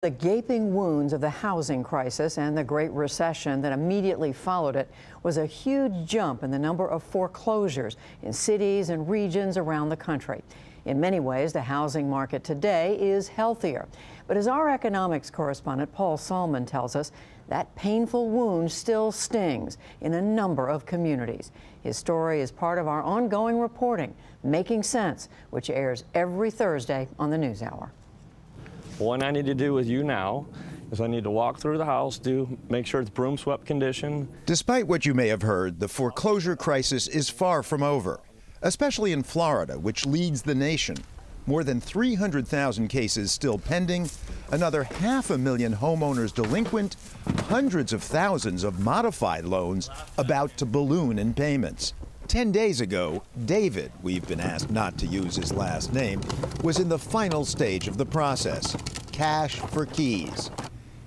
The gaping wounds of the housing crisis and the Great Recession that immediately followed it was a huge jump in the number of foreclosures in cities and regions around the country. In many ways, the housing market today is healthier. But as our economics correspondent Paul Salmon tells us, that painful wound still stings in a number of communities. His story is part of our ongoing reporting, Making Sense, which airs every Thursday on the NewsHour. What I need to do with you now is I need to walk through the house, make sure it's broom swept condition. Despite what you may have heard, the foreclosure crisis is far from over, especially in Florida, which leads the nation. More than 300,000 cases still pending, another 500,000 homeowners delinquent, hundreds of thousands of modified loans about to balloon in payments. 10 days ago, David, we've been asked not to use his last name, was in the final stage of the process, cash for keys.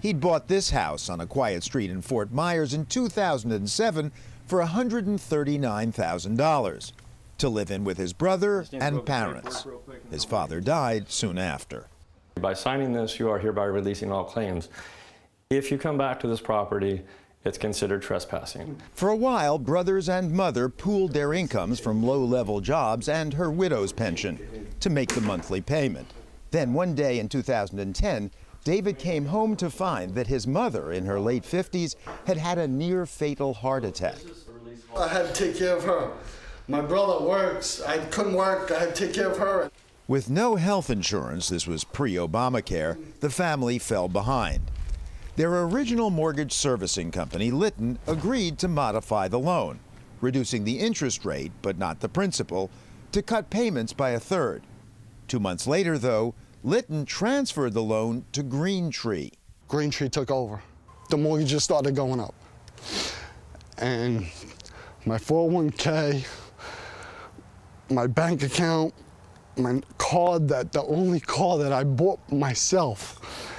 He'd bought this house on a quiet street in Fort Myers in 2007 for $139,000 to live in with his brother and parents. His father died soon after. By signing this, you are hereby releasing all claims. If you come back to this property, it's considered trespassing. For a while, brothers and mother pooled their incomes from low-level jobs and her widow's pension to make the monthly payment. Then one day in 2010, David came home to find that his mother, in her late 50s, had had a near-fatal heart attack. I had to take care of her. My brother works. I couldn't work. I had to take care of her. With no health insurance, this was pre-Obamacare, the family fell behind. Their original mortgage servicing company, Litton, agreed to modify the loan, reducing the interest rate, but not the principal, to cut payments by a third. 2 months later, though, Litton transferred the loan to Greentree. Greentree took over. The mortgages started going up. And my 401k, my bank account, my card, the only car that I bought myself,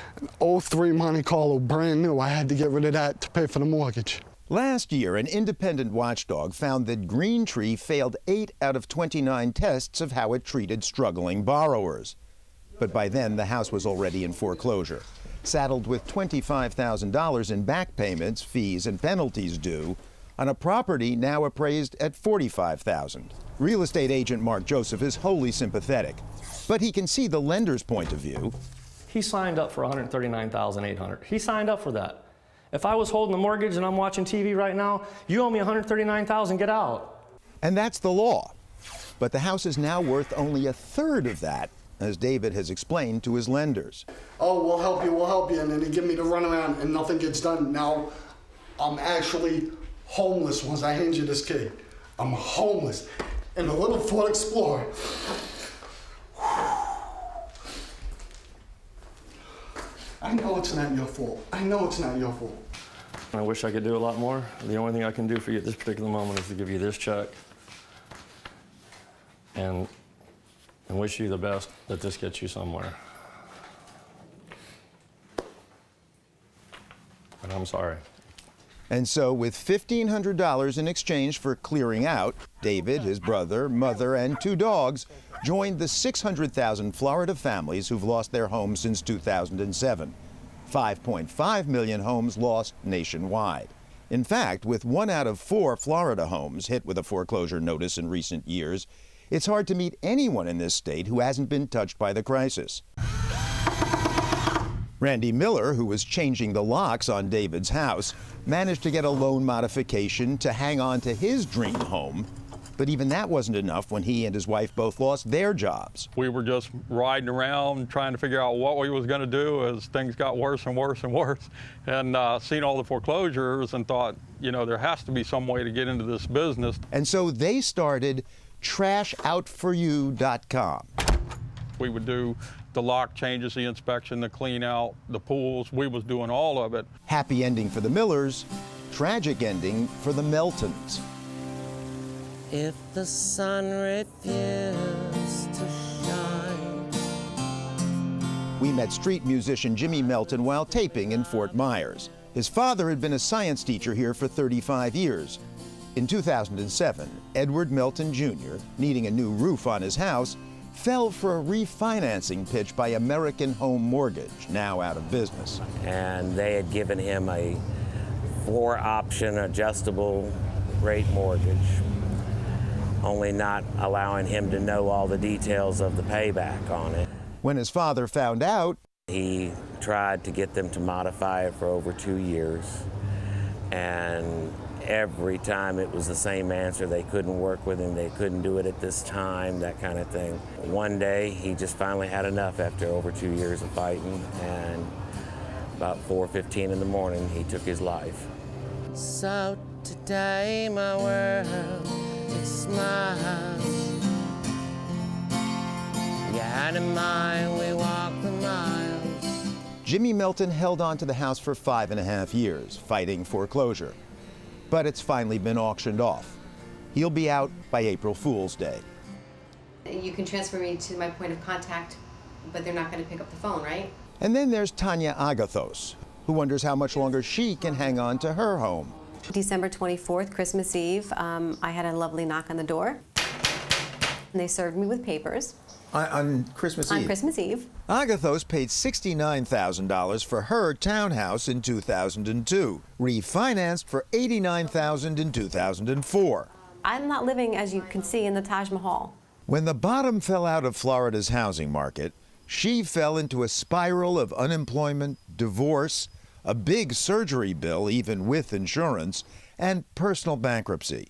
an 03 Monte Carlo, brand new. I had to get rid of that to pay for the mortgage. Last year, an independent watchdog found that Greentree failed 8 out of 29 tests of how it treated struggling borrowers. But by then, the house was already in foreclosure, saddled with $25,000 in back payments, fees, and penalties due on a property now appraised at $45,000. Real estate agent Mark Joseph is wholly sympathetic, but he can see the lender's point of view. He signed up for $139,800. He signed up for that. If I was holding the mortgage and I'm watching TV right now, you owe me $139,000, get out. And that's the law. But the house is now worth only a third of that, as David has explained to his lenders. Oh, we'll help you, and then they give me the runaround and nothing gets done. Now, I'm actually homeless once I hand you this key. I'm homeless in a little Ford Explorer. I know it's not your fault. I know it's not your fault. I wish I could do a lot more. The only thing I can do for you at this particular moment is to give you this check and wish you the best that this gets you somewhere. And I'm sorry. And so, with $1,500 in exchange for clearing out, David, his brother, mother, and 2 dogs joined the 600,000 Florida families who've lost their homes since 2007. 5.5 million homes lost nationwide. In fact, with 1 out of 4 Florida homes hit with a foreclosure notice in recent years, it's hard to meet anyone in this state who hasn't been touched by the crisis. Randy Miller, who was changing the locks on David's house, managed to get a loan modification to hang on to his dream home. But even that wasn't enough when he and his wife both lost their jobs. We were just riding around trying to figure out what we was going to do as things got worse and worse and worse. And seen all the foreclosures and thought, you know, there has to be some way to get into this business. And so they started TrashOutForYou.com. We would do the lock changes, the inspection, the clean out, the pools. We was doing all of it. Happy ending for the Millers, tragic ending for the Meltons. If the sun refused to shine. We met street musician Jimmy Melton while taping in Fort Myers. His father had been a science teacher here for 35 years. In 2007, Edward Melton Jr., needing a new roof on his house, fell for a refinancing pitch by American Home Mortgage, now out of business. And they had given him a 4-option adjustable rate mortgage, only not allowing him to know all the details of the payback on it. When his father found out, He tried to get them to modify it for over 2 years, and every time it was the same answer. They couldn't work with him, they couldn't do it at this time, that kind of thing. One day, he just finally had enough after over 2 years of fighting, and about 4:15 in the morning, he took his life. So today, my world, it smiles. You had in mind, we walked the miles. Jimmy Melton held on to the house for 5.5 years, fighting foreclosure. But it's finally been auctioned off. He'll be out by April Fool's Day. You can transfer me to my point of contact, but they're not going to pick up the phone, right? And then there's Tonya Ia, who wonders how much longer she can hang on to her home. December 24th, Christmas Eve, I had a lovely knock on the door. And they served me with papers. On Christmas Eve? On Christmas Eve. Agathos paid $69,000 for her townhouse in 2002, refinanced for $89,000 in 2004. I'm not living, as you can see, in the Taj Mahal. When the bottom fell out of Florida's housing market, she fell into a spiral of unemployment, divorce, a big surgery bill, even with insurance, and personal bankruptcy.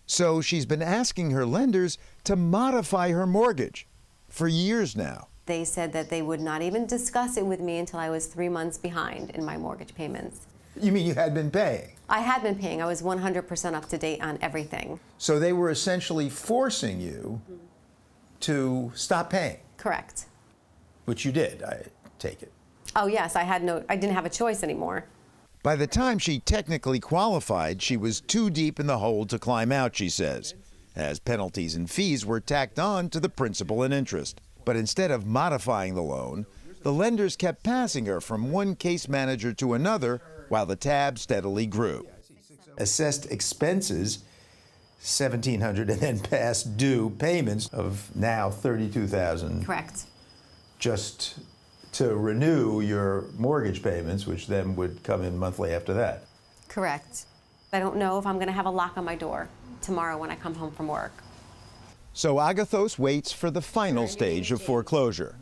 So she's been asking her lenders to modify her mortgage for years now. They said that they would not even discuss it with me until I was 3 months behind in my mortgage payments. You mean you had been paying? I had been paying. I was 100% up to date on everything. So they were essentially forcing you to stop paying, Correct. which you did, I take it. Oh yes, I didn't have a choice anymore. By the time she technically qualified, she was too deep in the hole to climb out, she says, as penalties and fees were tacked on to the principal and interest. But instead of modifying the loan, the lenders kept passing her from one case manager to another while the tab steadily grew. Assessed expenses, $1,700, and then past due payments of now $32,000. Correct. Just to renew your mortgage payments, which then would come in monthly after that. Correct. I don't know if I'm going to have a lock on my door tomorrow when I come home from work. So Agathos waits for the final stage of foreclosure.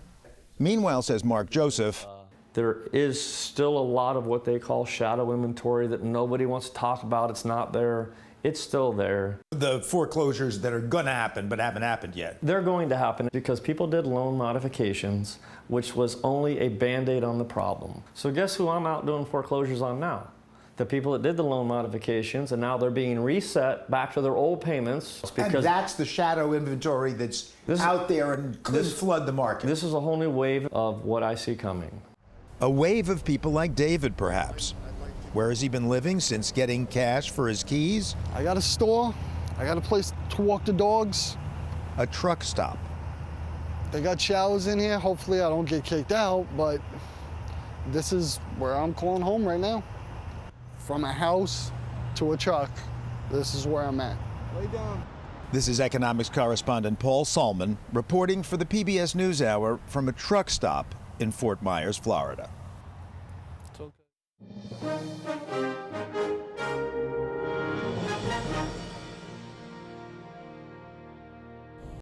Meanwhile, says Mark Joseph, There is still a lot of what they call shadow inventory that nobody wants to talk about. It's not there. It's still there. the foreclosures that are going to happen but haven't happened yet. They're going to happen because people did loan modifications, which was only a Band-Aid on the problem. So guess who I'm out doing foreclosures on now? The people that did the loan modifications, and now they're being reset back to their old payments. And that's the shadow inventory that's out there and could flood the market. This is a whole new wave of what I see coming. A wave of people like David, perhaps. Where has he been living since getting cash for his keys? I got a store. I got a place to walk the dogs. A truck stop. They got showers in here. Hopefully I don't get kicked out, but this is where I'm calling home right now. From a house to a truck, this is where I'm at. Lay down. This is economics correspondent Paul Salman reporting for the PBS NewsHour from a truck stop in Fort Myers, Florida. It's okay.